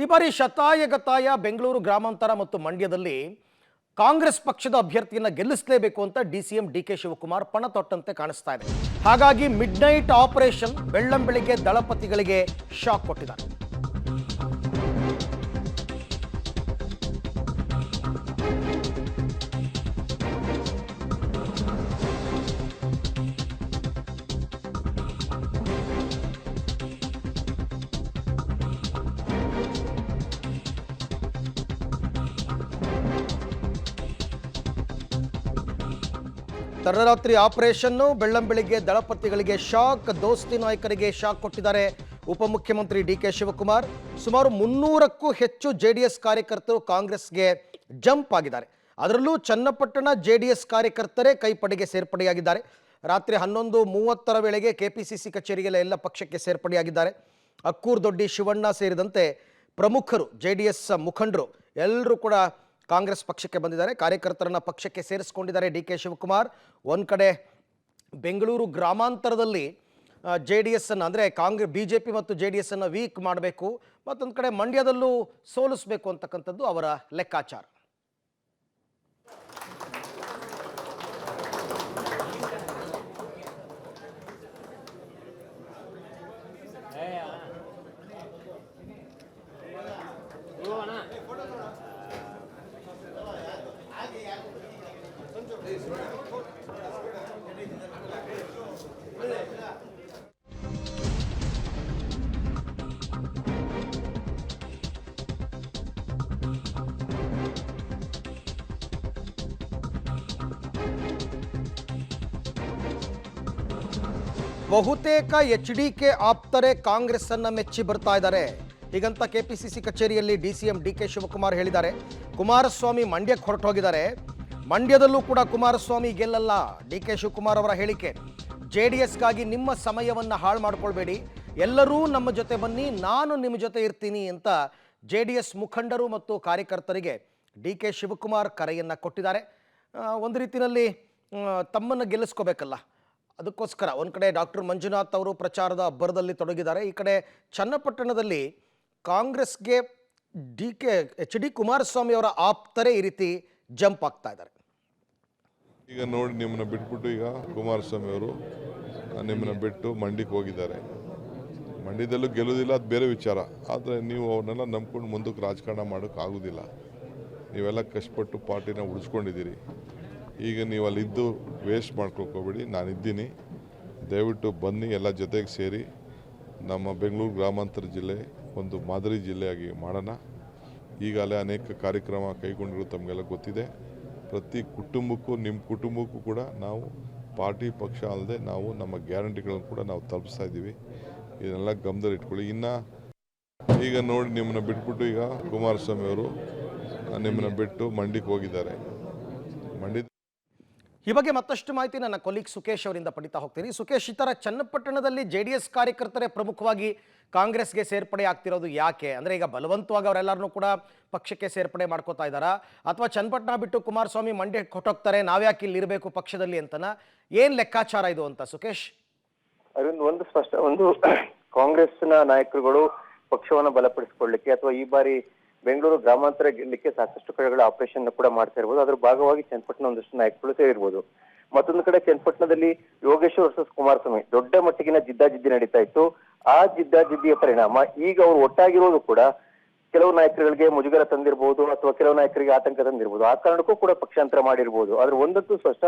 ಈ ಬಾರಿ ಶತಾಯಗತಾಯ ಬೆಂಗಳೂರು ಗ್ರಾಮಾಂತರ ಮತ್ತು ಮಂಡ್ಯದಲ್ಲಿ ಕಾಂಗ್ರೆಸ್ ಪಕ್ಷದ ಅಭ್ಯರ್ಥಿಯನ್ನು ಗೆಲ್ಲಿಸಲೇಬೇಕು ಅಂತ ಡಿಸಿಎಂ ಡಿಕೆ ಶಿವಕುಮಾರ್ ಪಣ ತೊಟ್ಟಂತೆ ಕಾಣಿಸ್ತಾ ಇದೆ. ಹಾಗಾಗಿ ಮಿಡ್ ನೈಟ್ ಆಪರೇಷನ್ ಬೆಳ್ಳಂಬೆಳಿಗ್ಗೆ ದಳಪತಿಗಳಿಗೆ ಶಾಕ್ ಕೊಟ್ಟಿದ್ದಾರೆ. ತಡರಾತ್ರಿ ಆಪರೇಷನ್ನು ಬೆಳ್ಳಂಬೆಳಿಗ್ಗೆ ದಳಪತಿಗಳಿಗೆ ಶಾಕ್, ದೋಸ್ತಿ ನಾಯಕರಿಗೆ ಶಾಕ್ ಕೊಟ್ಟಿದ್ದಾರೆ ಉಪಮುಖ್ಯಮಂತ್ರಿ ಡಿಕೆ ಶಿವಕುಮಾರ್. ಸುಮಾರು 300ಕ್ಕೂ ಹೆಚ್ಚು ಜೆಡಿಎಸ್ ಕಾರ್ಯಕರ್ತರು ಕಾಂಗ್ರೆಸ್ಗೆ ಜಂಪ್ ಆಗಿದ್ದಾರೆ. ಅದರಲ್ಲೂ ಚನ್ನಪಟ್ಟಣ ಜೆಡಿಎಸ್ ಕಾರ್ಯಕರ್ತರೇ ಕೈಪಡೆಗೆ ಸೇರ್ಪಡೆಯಾಗಿದ್ದಾರೆ. ರಾತ್ರಿ 11:30 ವೇಳೆಗೆ ಕೆಪಿಸಿಸಿ ಕಚೇರಿಗೆಲ್ಲ ಎಲ್ಲ ಪಕ್ಷಕ್ಕೆ ಸೇರ್ಪಡೆಯಾಗಿದ್ದಾರೆ. ಅಕ್ಕೂರ್ ದೊಡ್ಡಿ ಶಿವಣ್ಣ ಸೇರಿದಂತೆ ಪ್ರಮುಖರು ಜೆಡಿಎಸ್ ಮುಖಂಡರು ಎಲ್ಲರೂ ಕೂಡ ಕಾಂಗ್ರೆಸ್ ಪಕ್ಷಕ್ಕೆ ಬಂದಿದ್ದಾರೆ. ಕಾರ್ಯಕರ್ತರನ್ನ ಪಕ್ಷಕ್ಕೆ ಸೇರಿಸಿಕೊಂಡಿದ್ದಾರೆ ಡಿಕೆ ಶಿವಕುಮಾರ್. ಒಂದು ಕಡೆ ಬೆಂಗಳೂರು ಗ್ರಾಮಾಂತರದಲ್ಲಿ ಜೆಡಿಎಸ್ ಅನ್ನು ಅಂದರೆ ಬಿಜೆಪಿ ಮತ್ತು ಜೆಡಿಎಸ್ ಅನ್ನು ವೀಕ್ ಮಾಡಬೇಕು, ಮತ್ತೊಂದು ಕಡೆ ಮಂಡ್ಯದಲ್ಲೂ ಸೋಲಿಸಬೇಕು ಅಂತಕ್ಕಂಥದ್ದು ಅವರ ಲೆಕ್ಕಾಚಾರ. ಬಹುತೇಕ ಎಚ್ಡಿಕೆ ಆಪ್ತರೇ ಕಾಂಗ್ರೆಸ್ ಅನ್ನ ಮೆಚ್ಚಿ ಬರ್ತಾ ಇದ್ದಾರೆ. ಹೀಗಂತ ಕೆಪಿಸಿಸಿ ಕಚೇರಿಯಲ್ಲಿ ಡಿಸಿಎಂ ಡಿಕೆ ಶಿವಕುಮಾರ್ ಹೇಳಿದ್ದಾರೆ. ಕುಮಾರಸ್ವಾಮಿ ಮಂಡ್ಯಕ್ಕೆ ಹೊರಟೋಗಿದ್ದಾರೆ. ಮಂಡ್ಯದಲ್ಲೂ ಕೂಡ ಕುಮಾರಸ್ವಾಮಿ ಗೆಲ್ಲಲ್ಲ. ಡಿಕೆ ಶಿವಕುಮಾರ್ ಅವರ ಹೇಳಿಕೆ, ಜೆಡಿಎಸ್ಗಾಗಿ ನಿಮ್ಮ ಸಮಯವನ್ನು ಹಾಳು ಮಾಡ್ಕೊಳ್ಬೇಡಿ, ಎಲ್ಲರೂ ನಮ್ಮ ಜೊತೆ ಬನ್ನಿ, ನಾನು ನಿಮ್ಮ ಜೊತೆ ಇರ್ತೀನಿ ಅಂತ ಜೆಡಿಎಸ್ ಮುಖಂಡರು ಮತ್ತು ಕಾರ್ಯಕರ್ತರಿಗೆ ಡಿಕೆ ಶಿವಕುಮಾರ್ ಕರೆಯನ್ನು ಕೊಟ್ಟಿದ್ದಾರೆ. ಒಂದು ರೀತಿಯಲ್ಲಿ ತಮ್ಮನ್ನು ಗೆಲ್ಲಿಸ್ಕೋಬೇಕಲ್ಲ, ಅದಕ್ಕೋಸ್ಕರ ಒಂದು ಕಡೆ ಡಾಕ್ಟರ್ ಮಂಜುನಾಥ್ ಅವರು ಪ್ರಚಾರದ ಅಬ್ಬರದಲ್ಲಿ ತೊಡಗಿದ್ದಾರೆ. ಈ ಕಡೆ ಚನ್ನಪಟ್ಟಣದಲ್ಲಿ ಕಾಂಗ್ರೆಸ್ಗೆ ಎಚ್ ಡಿ ಕುಮಾರಸ್ವಾಮಿ ಅವರ ಆಪ್ತರೇ ಈ ರೀತಿ ಜಂಪ್ ಆಗ್ತಾ ಇದ್ದಾರೆ. ಈಗ ನೋಡಿ, ನಿಮ್ಮನ್ನ ಬಿಟ್ಬಿಟ್ಟು ಈಗ ಕುಮಾರಸ್ವಾಮಿ ಅವರು ನಿಮ್ಮನ್ನ ಬಿಟ್ಟು ಮಂಡ್ಯಕ್ಕೆ ಹೋಗಿದ್ದಾರೆ. ಮಂಡ್ಯದಲ್ಲೂ ಗೆಲ್ಲೋದಿಲ್ಲ, ಅದು ಬೇರೆ ವಿಚಾರ. ಆದರೆ ನೀವು ಅವ್ರನ್ನೆಲ್ಲ ನಂಬ್ಕೊಂಡು ಮುಂದಕ್ಕೆ ರಾಜಕಾರಣ ಮಾಡೋಕ್ಕಾಗೋದಿಲ್ಲ. ನೀವೆಲ್ಲ ಕಷ್ಟಪಟ್ಟು ಪಾರ್ಟಿನ ಉಳಿಸ್ಕೊಂಡಿದ್ದೀರಿ. ಈಗ ನೀವು ಅಲ್ಲಿದ್ದು ವೇಸ್ಟ್ ಮಾಡ್ಕೊಳ್ಕೋಬೇಡಿ. ನಾನಿದ್ದೀನಿ, ದಯವಿಟ್ಟು ಬನ್ನಿ, ಎಲ್ಲ ಜೊತೆಗೆ ಸೇರಿ ನಮ್ಮ ಬೆಂಗಳೂರು ಗ್ರಾಮಾಂತರ ಜಿಲ್ಲೆ ಒಂದು ಮಾದರಿ ಜಿಲ್ಲೆಯಾಗಿ ಮಾಡೋಣ. ಈಗಲೇ ಅನೇಕ ಕಾರ್ಯಕ್ರಮ ಕೈಗೊಂಡಿರೋ ತಮಗೆಲ್ಲ ಗೊತ್ತಿದೆ. ಪ್ರತಿ ಕುಟುಂಬಕ್ಕೂ, ನಿಮ್ಮ ಕುಟುಂಬಕ್ಕೂ ಕೂಡ ನಾವು ಪಾರ್ಟಿ ಪಕ್ಷ ಅಲ್ಲದೆ ನಾವು ನಮ್ಮ ಗ್ಯಾರಂಟಿಗಳನ್ನು ಕೂಡ ನಾವು ತಲುಪಿಸ್ತಾ ಇದ್ದೀವಿ. ಇದನ್ನೆಲ್ಲ ಗಮನದಲ್ಲಿ ಇಟ್ಕೊಳ್ಳಿ. ಇನ್ನು ಈಗ ನೋಡಿ, ನಿಮ್ಮನ್ನ ಬಿಟ್ಬಿಟ್ಟು ಈಗ ಕುಮಾರಸ್ವಾಮಿ ಅವರು ನಿಮ್ಮನ್ನ ಬಿಟ್ಟು ಮಂಡ್ಯಕ್ಕೆ ಹೋಗಿದ್ದಾರೆ. ಈ ಬಗ್ಗೆ ಮತ್ತಷ್ಟು ಮಾಹಿತಿ ನನ್ನ ಕೊಲೀಗ್ ಸುಕೇಶ್ ಅವರಿಂದ ಪಡಿತಾ ಹೋಗ್ತೀನಿ. ಸುಕೇಶ್, ಈ ಥರ ಚನ್ನಪಟ್ಟಣದಲ್ಲಿ ಜೆಡಿಎಸ್ ಕಾರ್ಯಕರ್ತರೇ ಪ್ರಮುಖವಾಗಿ ಕಾಂಗ್ರೆಸ್ಗೆ ಸೇರ್ಪಡೆ ಆಗ್ತಿರೋದು ಯಾಕೆ? ಅಂದರೆ ಈಗ ಬಲವಂತವಾಗಿ ಅವರೆಲ್ಲರನ್ನೂ ಕೂಡ ಪಕ್ಷಕ್ಕೆ ಸೇರ್ಪಡೆ ಮಾಡ್ಕೋತಾ ಇದ್ದಾರಾ, ಅಥವಾ ಚನ್ನಪಟ್ಟಣ ಬಿಟ್ಟು ಕುಮಾರಸ್ವಾಮಿ ಮಂಡ್ಯಕ್ಕೆ ಹೊಟ್ಟೋಗ್ತಾರೆ, ನಾವ್ಯಾಕೆ ಇಲ್ಲಿ ಇರಬೇಕು ಪಕ್ಷದಲ್ಲಿ ಅಂತನ? ಏನು ಲೆಕ್ಕಾಚಾರ ಇದು ಅಂತ ಸುಕೇಶ್? ಅದೊಂದು ಒಂದು ಸ್ಪಷ್ಟ, ಒಂದು ಕಾಂಗ್ರೆಸ್ನ ನಾಯಕರುಗಳು ಪಕ್ಷವನ್ನು ಬಲಪಡಿಸಿಕೊಳ್ಳಲಿಕ್ಕೆ ಅಥವಾ ಈ ಬಾರಿ ಬೆಂಗಳೂರು ಗ್ರಾಮಾಂತರ ಗೆಲ್ಲಲಿಕ್ಕೆ ಸಾಕಷ್ಟು ಕಡೆಗಳ ಆಪರೇಷನ್ ಕೂಡ ಮಾಡ್ತಾ ಇರ್ಬೋದು. ಅದ್ರ ಭಾಗವಾಗಿ ಚನ್ನಪಟ್ಟಣ ಒಂದಷ್ಟು ನಾಯಕರು ಸೇರಿರ್ಬೋದು. ಮತ್ತೊಂದು ಕಡೆ ಚನ್ನಪಟ್ಟಣದಲ್ಲಿ ಯೋಗೇಶ್ವರ್ ವರ್ಸಸ್ ಕುಮಾರಸ್ವಾಮಿ ದೊಡ್ಡ ಮಟ್ಟಿಗಿನ ಜಿದ್ದಾಜಿದ್ದಿ ನಡೀತಾ ಇತ್ತು. ಆ ಜಿದ್ದಾಜಿದ್ದಿಯ ಪರಿಣಾಮ ಈಗ ಅವರು ಒಟ್ಟಾಗಿರೋದು ಕೂಡ ಕೆಲವು ನಾಯಕರುಗಳಿಗೆ ಮುಜುಗರ ತಂದಿರಬಹುದು, ಅಥವಾ ಕೆಲವು ನಾಯಕರಿಗೆ ಆತಂಕ ತಂದಿರಬಹುದು. ಆ ಕಾರಣಕ್ಕೂ ಕೂಡ ಪಕ್ಷಾಂತರ ಮಾಡಿರ್ಬೋದು. ಆದ್ರೆ ಒಂದಂತೂ ಸ್ಪಷ್ಟ,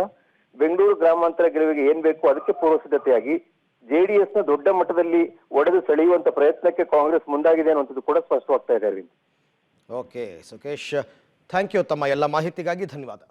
ಬೆಂಗಳೂರು ಗ್ರಾಮಾಂತರ ಗೆಲುವಿಗೆ ಏನ್ ಬೇಕು ಅದಕ್ಕೆ ಪೂರ್ವ ಸಿದ್ಧತೆಯಾಗಿ ಜೆಡಿಎಸ್ ನ ದೊಡ್ಡ ಮಟ್ಟದಲ್ಲಿ ಒಡೆದು ಸೆಳೆಯುವಂತ ಪ್ರಯತ್ನಕ್ಕೆ ಕಾಂಗ್ರೆಸ್ ಮುಂದಾಗಿದೆ ಅನ್ನುವಂಥದ್ದು ಕೂಡ ಸ್ಪಷ್ಟವಾಗ್ತಾ ಇದೆ. Okay Sukesh, thank you. ತಮ್ಮ ಎಲ್ಲ ಮಾಹಿತಿಗಾಗಿ ಧನ್ಯವಾದ.